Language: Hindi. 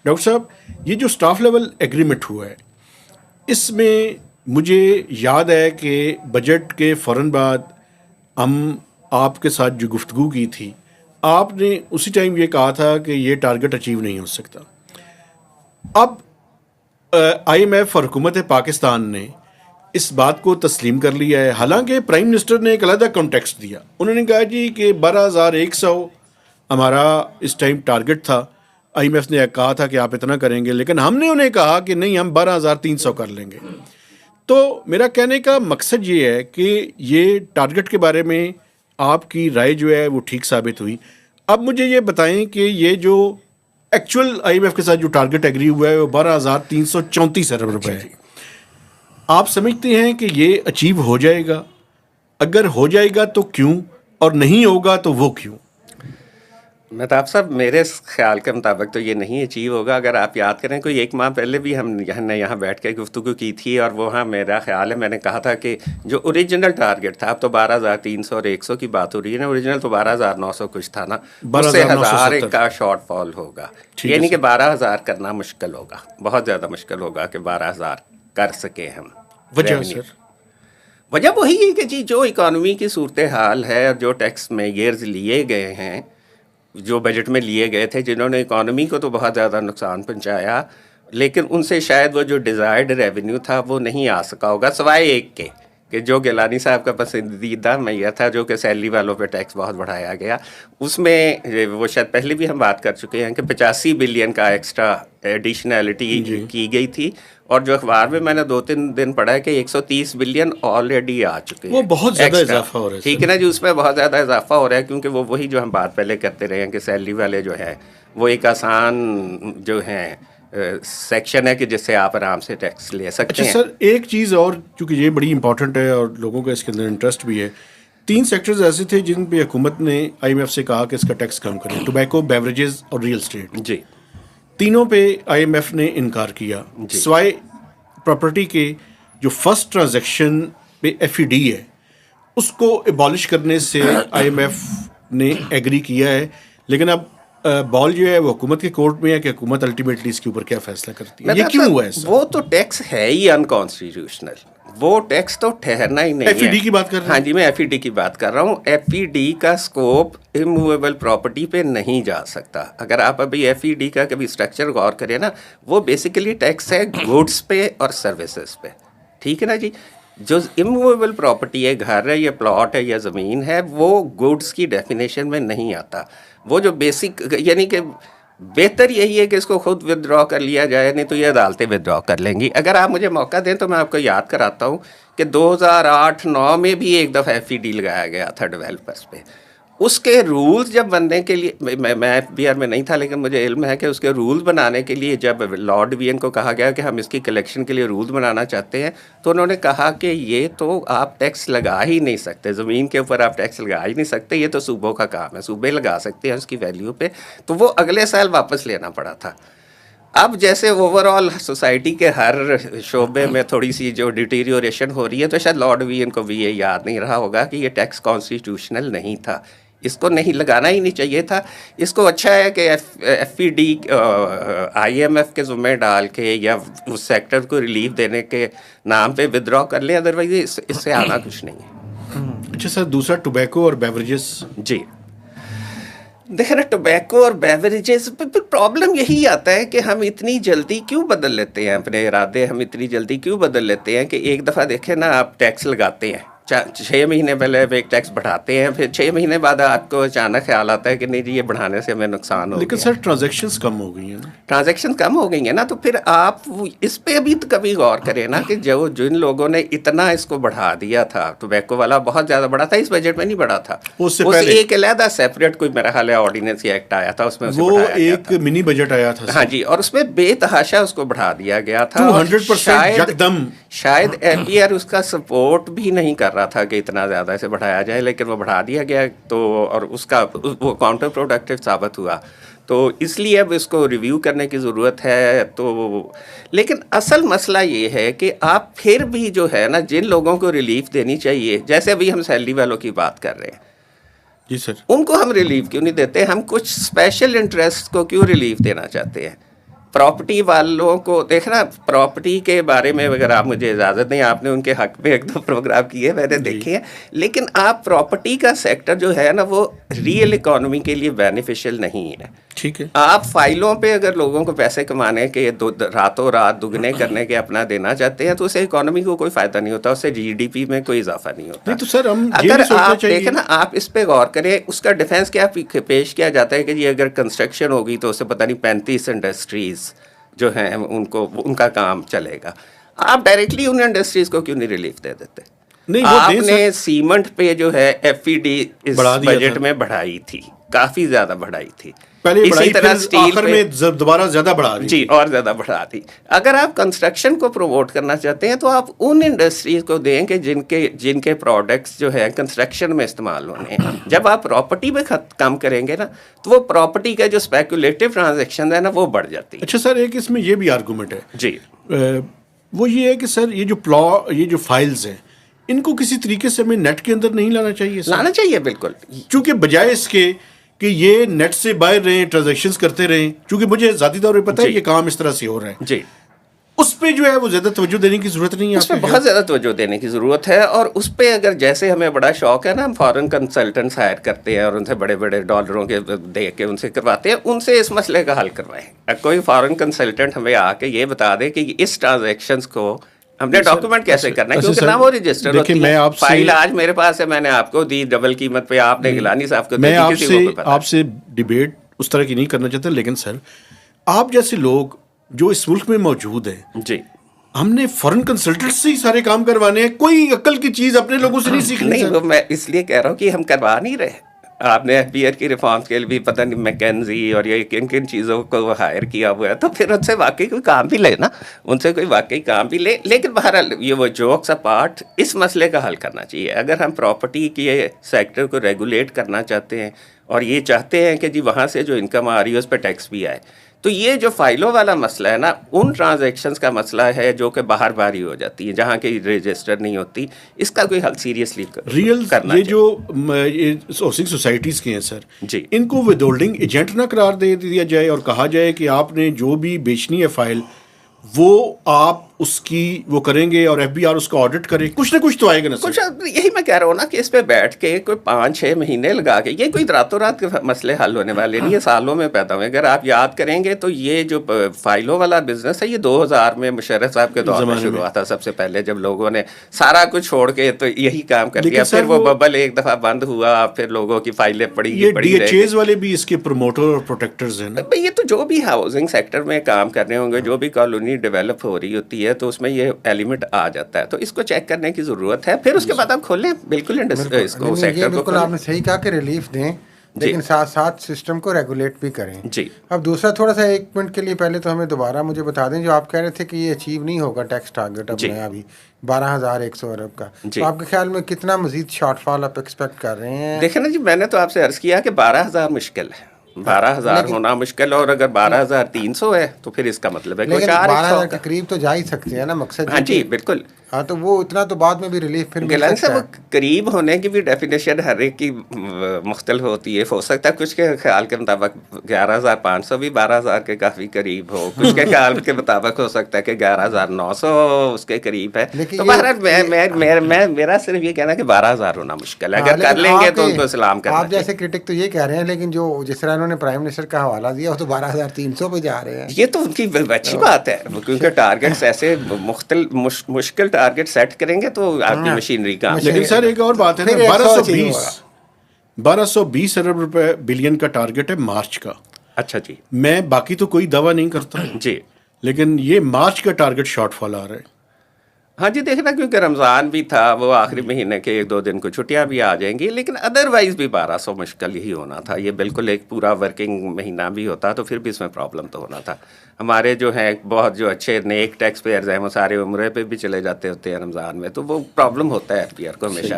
डॉक्टर साहब, ये जो स्टाफ लेवल एग्रीमेंट हुआ है, इसमें मुझे याद है कि बजट के फ़ौरन बाद हम आपके साथ जो गुफ्तगू की थी, आपने उसी टाइम ये कहा था कि ये टारगेट अचीव नहीं हो सकता। अब IMF और हुकूमत पाकिस्तान ने इस बात को तस्लीम कर लिया है। हालांकि प्राइम मिनिस्टर ने एक अलग कॉन्टेक्स्ट दिया, उन्होंने कहा जी कि 12,100 हमारा इस टाइम टारगेट था। IMF ने कहा था कि आप इतना करेंगे, लेकिन हमने उन्हें कहा कि नहीं, हम 12,300 कर लेंगे। तो मेरा कहने का मकसद ये है कि ये टारगेट के बारे में आपकी राय जो है वो ठीक साबित हुई। अब मुझे ये बताएं कि ये जो एक्चुअल IMF के साथ जो टारगेट एग्री हुआ है वो 12,334 अरब रुपए है। आप समझते हैं कि ये अचीव हो जाएगा? अगर हो जाएगा तो क्यों, और नहीं होगा तो वो क्यों? मेहताब साहब, मेरे ख्याल के मुताबिक तो ये नहीं अचीव होगा। अगर आप याद करें, कोई 1 माह पहले भी हमने यहाँ बैठ के गुफ्तगू की थी, और वहाँ मेरा ख्याल है मैंने कहा था कि जो ओरिजिनल टारगेट था, अब तो 12,300 और 100 की बात हो रही है ना, ओरिजिनल तो 12,900 कुछ था ना, उससे 1,000 का शॉर्टफॉल होगा। यानी कि 12,000 करना मुश्किल होगा, बहुत ज़्यादा मुश्किल होगा कि 12,000 कर सके हम। वजह वही है कि जी जो इकॉनमी की सूरत हाल है और जो टैक्स मेजर्स लिए गए हैं, जो बजट में लिए गए थे, जिन्होंने इकॉनमी को तो बहुत ज़्यादा नुकसान पहुंचाया, लेकिन उनसे शायद वो जो डिज़ायर्ड रेवेन्यू था वो नहीं आ सका होगा, सिवाय एक के कि जो गिलानी साहब का पसंदीदा मैया था, जो कि सैलरी वालों पे टैक्स बहुत बढ़ाया गया। उसमें वो शायद पहले भी हम बात कर चुके हैं कि 85 बिलियन का एक्स्ट्रा एडिशनैलिटी की गई थी, और जो अखबार में मैंने 2-3 दिन पढ़ा है कि 130 बिलियन ऑलरेडी आ चुके हैं। वो बहुत ज़्यादा इजाफा हो रहा है। ठीक है ना जी, उसमें बहुत ज़्यादा इजाफा हो रहा है, क्योंकि वो वही जो हम बात पहले करते रहे हैं कि सैलरी वाले जो है वो एक आसान जो है सेक्शन है कि जिससे आप आराम से टैक्स ले सकते हैं। अच्छा सर, एक चीज़ और, क्योंकि ये बड़ी इंपॉर्टेंट है और लोगों का इसके अंदर इंटरेस्ट भी है। 3 सेक्टर्स ऐसे थे जिन पे हुकूमत ने IMF से कहा कि इसका टैक्स कम करें: टोबैको, बेवरेजेस और रियल एस्टेट। जी, तीनों पे IMF ने इनकार किया, सिवाय प्रॉपर्टी के। जो फर्स्ट ट्रांजैक्शन पे FED है, उसको एबॉलिश करने से IMF ने एग्री किया है। लेकिन अब बॉल जो है वो हुकूमत के कोर्ट में है कि हुकूमत अल्टीमेटली इसके ऊपर क्या फैसला करती है। ये क्यों हुआ है ऐसा? वो तो टैक्स है ही अनकॉन्स्टिट्यूशनल, वो टैक्स तो ठहरना ही नहीं है। FED की बात कर रहे हैं? हाँ जी, मैं FED की बात कर रहा हूँ। FED का स्कोप इमूवेबल प्रॉपर्टी पे नहीं जा सकता। अगर आप अभी FED का कभी स्ट्रक्चर गौर करें ना, वो बेसिकली टैक्स है गुड्स पे और सर्विसेज पे। ठीक है ना जी। जो इमूवेबल प्रॉपर्टी है, घर है या प्लॉट है या ज़मीन है, वो गुड्स की डेफिनेशन में नहीं आता। वो जो बेसिक, यानी कि बेहतर यही है कि इसको खुद विदड्रॉ कर लिया जाए, नहीं तो ये अदालतें विदड्रॉ कर लेंगी। अगर आप मुझे मौका दें तो मैं आपको याद कराता हूँ कि 2008-9 में भी एक दफ़ा FED लगाया गया था डेवलपर्स पे। उसके रूल्स जब बनने के लिए, मैं FBR में नहीं था, लेकिन मुझे इल्म है कि उसके रूल्स बनाने के लिए जब लॉर्ड वीएन को कहा गया कि हम इसकी कलेक्शन के लिए रूल्स बनाना चाहते हैं, तो उन्होंने कहा कि ये तो आप टैक्स लगा ही नहीं सकते, ज़मीन के ऊपर आप टैक्स लगा ही नहीं सकते, ये तो सूबों का काम है, सूबे लगा सकते हैं उसकी वैल्यू पे। तो वो अगले साल वापस लेना पड़ा था। अब जैसे ओवरऑल सोसाइटी के हर शोबे में थोड़ी सी जो डिटीरियोरेशन हो रही है, तो शायद लॉर्ड वीएन को भी ये याद नहीं रहा होगा कि ये टैक्स कॉन्स्टिट्यूशनल नहीं था, इसको नहीं लगाना ही नहीं चाहिए था। इसको अच्छा है कि FED IMF के ज़ुम्मे डाल के या उस सेक्टर को रिलीफ देने के नाम पे विदड्रॉ कर ले, अदरवाइज इससे आना कुछ नहीं है। अच्छा सर, दूसरा टोबैको और बेवरेजेस। जी, देखिए ना, टोबैको और बेवरेजेस पर प्रॉब्लम यही आता है कि हम इतनी जल्दी क्यों बदल लेते हैं अपने इरादे, हम इतनी जल्दी क्यों बदल लेते हैं कि एक दफ़ा देखें ना, आप टैक्स लगाते हैं, 6 महीने पहले एक टैक्स बढ़ाते हैं, फिर 6 महीने बाद आपको अचानक ख्याल आता है कि नहीं जी ये बढ़ाने से हमें नुकसान हो। लेकिन सर ट्रांजैक्शंस कम हो गई हैं ना। ट्रांजैक्शन कम हो गई है ना, तो फिर आप इस पे भी तो कभी गौर करें ना कि जो जिन लोगों ने इतना इसको बढ़ा दिया था, टोबैको वाला बहुत ज़्यादा बढ़ा था, इस बजट में नहीं बढ़ा था, उससे एक अलहदा सेपरेट कोई मेरा ख्याल है ऑर्डिनेंस या एक्ट आया था, उसमें वो एक मिनी बजट आया था। हाँ जी, और उसमें बेतहाशा उसको बढ़ा दिया गया था। 200% यकदम। शायद FBR उसका सपोर्ट भी नहीं कर रहा था कि इतना ज़्यादा इसे बढ़ाया जाए, लेकिन वो बढ़ा दिया गया, तो और उसका वो काउंटर प्रोडक्टिव साबित हुआ। तो इसलिए अब इसको रिव्यू करने की ज़रूरत है। तो लेकिन असल मसला ये है कि आप फिर भी जो है ना, जिन लोगों को रिलीफ देनी चाहिए, जैसे अभी हम सैलरी वालों की बात कर रहे हैं, जी सर, उनको हम रिलीफ क्यों नहीं देते? हम कुछ स्पेशल इंटरेस्ट को क्यों रिलीफ देना चाहते हैं? प्रॉपर्टी वालों को देखना, प्रॉपर्टी के बारे में अगर आप मुझे इजाज़त दें, आपने उनके हक में एक दो प्रोग्राम किए मैंने देखे हैं, लेकिन आप प्रॉपर्टी का सेक्टर जो है ना वो रियल इकोनॉमी के लिए बेनिफिशियल नहीं है। ठीक है। आप फाइलों पे अगर लोगों को पैसे कमाने के रातों रात दुगने करने के अपना देना चाहते हैं तो उससे इकोनॉमी को कोई फायदा नहीं होता, उससे जीडीपी में कोई इजाफा नहीं होता। नहीं तो सर हम ये अगर भी सोचना आप चाहिए। देखें ना, आप इस पे गौर करें, उसका डिफेंस क्या पेश किया जाता है कि जी अगर कंस्ट्रक्शन होगी तो उससे पता नहीं 35 इंडस्ट्रीज जो हैं उनको उनका काम चलेगा। आप डायरेक्टली उन इंडस्ट्रीज को क्यों नहीं रिलीफ दे देते? नहीं, वो दे आपने सीमेंट पे जो है एफईडी इस बढ़ा दिया बजट था। में बढ़ाई थी, काफी ज्यादा बढ़ाई थी। पहले इसी बढ़ाई, तरह फिर स्टील आखिर पे में दोबारा ज्यादा बढ़ा दी। जी और ज्यादा बढ़ा दी। अगर आप कंस्ट्रक्शन को प्रमोट करना चाहते हैं तो आप उन इंडस्ट्रीज को दें कि जिनके प्रोडक्ट्स जो है कंस्ट्रक्शन में इस्तेमाल होने हैं। जब आप प्रॉपर्टी पे काम करेंगे ना तो वो प्रॉपर्टी का जो स्पेकुलेटिव ट्रांजैक्शन है ना वो बढ़ जाती है। अच्छा सर, एक इसमें ये भी आर्गूमेंट है जी, वो ये है कि सर ये जो फाइल्स हैं इनको किसी तरीके से हमें नेट के अंदर नहीं लाना चाहिए सर? लाना चाहिए बिल्कुल, क्योंकि बजाय इसके कि ये नेट से बाहर रहें, ट्रांजैक्शंस करते रहें, क्योंकि मुझे ज़ाती तौर पे पता है जी। ये काम इस तरह से हो रहा है, जी उस पे जो है वो ज़्यादा तवज्जो देने की ज़रूरत नहीं है। उसमें आपके बहुत ज़्यादा तवज्जो देने की ज़रूरत है। और उस पे अगर जैसे हमें बड़ा शौक है ना, हम फॉरेन कंसल्टेंट्स हायर करते हैं और उनसे बड़े बड़े डॉलरों के दे के उनसे करवाते हैं, उनसे इस मसले का हल करवाएं। कोई फॉरेन कंसल्टेंट हमें आके ये बता दे कि इस ट्रांजेक्शंस को हमने डॉक्यूमेंट कैसे करना है, क्योंकि ना वो रजिस्टर होती है। फाइल आज मेरे पास है, मैंने आपको दी डबल कीमत पे, आपने गिलानी साहब को दी, किसी को कोई पता आपसे डिबेट उस तरह की नहीं करना चाहता, लेकिन सर आप जैसे लोग जो इस मुल्क में मौजूद हैं, जी हमने फॉरेन कंसल्टेंट से ही सारे काम करवाने हैं, कोई अक्ल की चीज़ अपने लोगों से नहीं सीखनी। नहीं, वो मैं इसलिए कह रहा हूँ कि हम करवा नहीं रहे। आपने एफबीआर की रिफॉर्म्स के लिए भी पता नहीं मैकेंजी और ये किन किन चीज़ों को हायर किया हुआ है, तो फिर उनसे वाकई कोई काम भी ले ना, उनसे कोई वाकई काम भी ले। लेकिन बहरहाल ये वो जोक्स अपार्ट, इस मसले का हल करना चाहिए। अगर हम प्रॉपर्टी के सेक्टर को रेगुलेट करना चाहते हैं और ये चाहते हैं कि जी वहाँ से जो इनकम आ रही है उस पर टैक्स भी आए, तो ये जो फाइलों वाला मसला है ना, उन ट्रांजैक्शंस का मसला है जो कि बाहर बारी हो जाती है, जहाँ की रजिस्टर नहीं होती, इसका कोई हल सीरियसली रियल करना ये जो ये हाउसिंग सोसाइटीज़ के हैं सर जी, इनको विदहोल्डिंग एजेंट ना करार दे दिया जाए और कहा जाए कि आपने जो भी बेचनी है फाइल वो आप उसकी वो करेंगे और एफबीआर उसका ऑडिट करे, कुछ ना कुछ तो आएगा ना सर। कुछ यही मैं कह रहा हूँ ना कि इस पे बैठ के कोई 5-6 महीने लगा के, ये कोई रातों रात के मसले हल होने वाले नहीं, ये सालों में पैदा हुए। अगर आप याद करेंगे तो ये जो फाइलों वाला बिजनेस है ये 2000 में मुशर्रफ साहब के दौर में शुरू हुआ था, सबसे पहले जब लोगों ने सारा कुछ छोड़ के तो यही काम कर दिया। फिर वो बबल एक दफा बंद हुआ, फिर लोगों की फाइलें पड़ी, ये डीएचएस वाले भी इसके प्रमोटर और प्रोटेक्टर्स हैं ना। ये तो जो भी हाउसिंग सेक्टर में काम कर रहे होंगे, जो भी कॉलोनी डेवलप हो रही होती है, तो उसमें ये एलिमेंट आ जाता है, तो इसको चेक करने की जरूरत है। फिर उसके बाद आप खोलें बिल्कुल इसको सेक्टर को। बिल्कुल आपने सही कहा कि रिलीफ दें, लेकिन साथ साथ सिस्टम को रेगुलेट भी करें। जी। अब दूसरा थोड़ा सा एक मिनट के लिए पहले तो हमें दोबारा मुझे बता दें, जो आप कह रहे थे कि ये अचीव नहीं होगा टैक्स टारगेट अपने अभी 12,100 अरब का, तो आपके ख्याल में कितना मजीद शॉर्टफॉल आप एक्सपेक्ट कर रहे हैं? देखें ना जी, मैंने तो आपसे अर्ज किया कि 12,000 मुश्किल है, 12,000 होना मुश्किल, और अगर 12,300 है तो फिर इसका मतलब है कि 12,000 के करीब तो जा ही सकते हैं ना मकसद। हाँ जी बिल्कुल। हाँ, तो वो इतना तो बाद में भी रिलीफ फिर मिल गिलानी सकता साहब, है। करीब होने की भी डेफिनेशन हर एक की मुख्तलिफ होती है। हो सकता है कुछ के ख्याल के मुताबिक 11,500 भी 12,000 के काफ़ी करीब हो, कुछ के ख्याल के मुताबिक हो सकता है कि 11,900 उसके करीब है। तो बहरहाल मेरा सिर्फ ये कहना है कि 12,000 होना मुश्किल है। अगर कर लेंगे तो उनको सलाम करना आप जैसे क्रिटिक तो ये कह रहे हैं, लेकिन जो जिस तरह उन्होंने प्राइम मिनिस्टर का हवाला दिया वो तो 12,300 पे जा रहे हैं। ये तो उनकी अच्छी बात है, क्योंकि टारगेट्स ऐसे मुश्किल टारगेट सेट करेंगे तो आपकी मशीनरी का। लेकिन सर एक और बात है ना, 1220 अरब रुपए बिलियन का टारगेट है मार्च का। अच्छा जी। मैं बाकी तो कोई दावा नहीं करता जी, लेकिन ये मार्च का टारगेट शॉर्टफॉल आ रहा है। हाँ जी, देखना क्योंकि रमज़ान भी था, वो आखिरी महीने के 1-2 दिन को छुट्टियां भी आ जाएंगी, लेकिन अदरवाइज भी 1200 मुश्किल ही होना था। ये बिल्कुल एक पूरा वर्किंग महीना भी होता तो फिर भी इसमें प्रॉब्लम तो होना था। हमारे जो हैं बहुत जो अच्छे नेक टैक्स पेयर्स हैं वो सारे उम्रे पे भी चले जाते होते हैं रमज़ान में, तो वो प्रॉब्लम होता है एफपीआर को हमेशा।